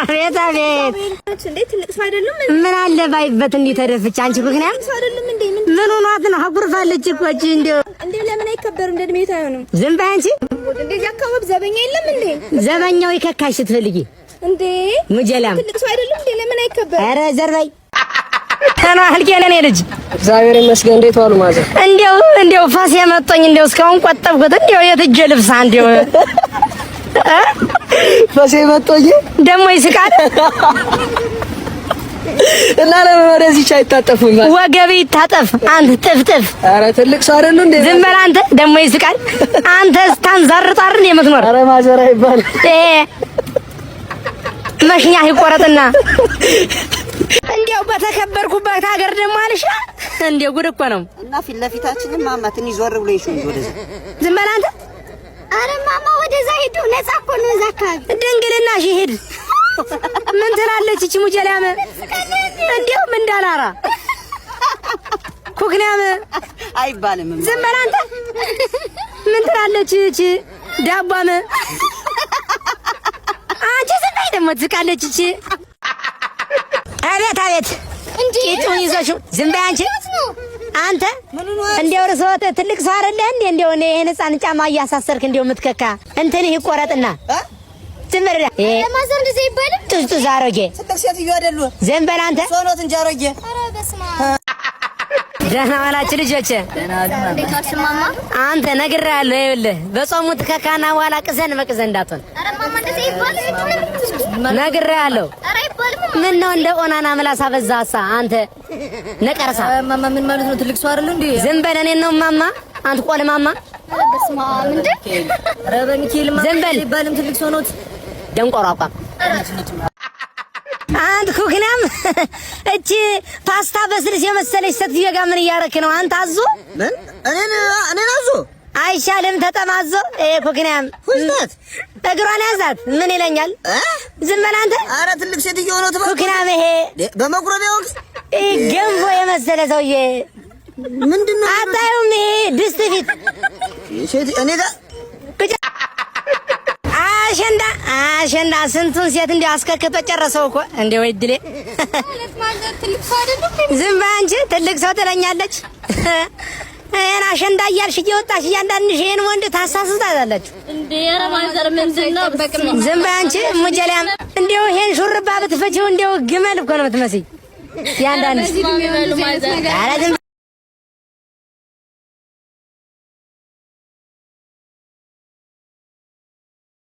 አቤት አቤት እንዴ ትልቅ ሰው አይደለም ምን አለ ባይበት እንዴ ተደፍች አንቺ ምክንያት ሰው አይደለም እንዴ ምን ሆኗት ነው አጉርፋለች እኮ እንዴ ለምን አይከበሩ እንደ እድሜት አይሆንም ዝም በይ አንቺ እንደዚህ አካባቢ ዘበኛ የለም እንዴ ዘበኛው ይከካሽ ስትፈልጊ እንዴ ሙጀላም ትልቅ ሰው አይደለም እንዴ ለምን አይከበር ኧረ ዘርበይ ታና አልከለኔ ልጅ እግዚአብሔር ይመስገን እንዴት ዋሉ ማዘር እንዴው ፋስ ያመጣኝ እስካሁን ቆጠብኩት የትጀ ልብስ አንዴው ፋስ ያመጣኝ ደሞ ይስቃል እና ለምን ወደዚህ ቻይ ታጠፉኝ ማለት ወገቤ ይታጠፍ አንተ ጥፍጥፍ ኧረ ትልቅ ሰው አይደሉ እንዴ ዝም በል አንተ ደሞ ይስቃል አንተ ስታንዛርጣርን የምትኖር ኧረ ማዘር አይባል መሽኛ ይቆረጥና እንዴው በተከበርኩበት ሀገር ደሞ አልሻ እንዴው ጉድ እኮ ነው እና ፊት ለፊታችንን ማማ ትንሽ ዞር ብሎ ይሹን ወደዛ ዝም በል አንተ አረ ማማ ወደዛ ሄዱ ነፃ እኮ ነው እዛ አካባቢ ድንግልና ሂድ ምን ትላለች እቺ ሙጀላም እንዴው ምን እንዳላራ ኩክናም አይባልም ዝም በል አንተ ምን ትላለች እቺ ዳቧም አንቺ ዝም በይ ደሞ ትቃለች እቺ አቤት አቤት ቂጡን ይዘሽ ዝም በይ አንቺ አንተ እንዴው ርሶት ትልቅ ሰው አይደለህ እንዴ እንዴው እኔ ህፃን ጫማ እያሳሰርክ እንዴው ምትከካ እንትንህ ይቆረጥና ዝም በል ለማዘር እንደዚህ ይባላል ጥዝ አሮጌ ትልቅ ሴትዮ አይደሉ ዝም በል አንተ ሶኖት እንጂ አሮጌ ኧረ በስመ ደህና ዋላችሁ ልጆቼ እንዴት ዋልሽ ማማ አንተ ነግሬሃለሁ ይኸውልህ በጾሙ ትከካና በኋላ ቅዘን በቅዘን እንዳትሆን ኧረ ማማ እንደዚህ ይባላል ነግሬሃለሁ ኧረ ይባላል ምን ነው እንደ ኦናና ምላስ አበዛሳ አንተ ነቀርሳ ማማ ምን ማለት ነው ትልቅ ሰው አይደሉ እንዴ ዝም በል እኔን ነው ማማ አንተ ቆል ማማ ኧረ በስመ አብ እንዴ ኧረ በሚካኤል ማማ ዝም በል ይባልም ትልቅ ሰው ነው ደንቆራቋ አንተ ኩክናም እቺ ፓስታ በስልስ የመሰለች ሴትዮ ጋር ምን እያረክ ነው አንተ አዞ ምን እኔን አዞ አይሻልም ተጠማዞ ኩክናም ሁለት እግሯን ያዛት ምን ይለኛል ዝም በል አንተ ኧረ ትልቅ ሴትዮ ነው ተባለ ኩክናም ይሄ በመቁረቢያ ወቅት ገንፎ የመሰለ ሰውዬ ምንድነው አታዩም ይሄ ድስት ፊት ሴት እኔ ጋር አሸንዳ ስንቱን ሴት እንዲያው አስከክቶ ጨረሰው እኮ እንደው ይድሌ ማዘር ትልቅ ሰው አይደለም ዝም በይ አንቺ ትልቅ ሰው ትለኛለች እኔ አሸንዳ እያልሽ እየወጣሽ እያንዳንድሽ ይሄን ወንድ ታሳስታለች እንዴ ኧረ ማዘር ምንድነው ዝም በይ አንቺ ሙጀላም እንደው ይሄን ሹርባ ብትፈጪው እንደው ግመል እኮ ነው የምትመስይ ያንዳንድሽ ኧረ ዝም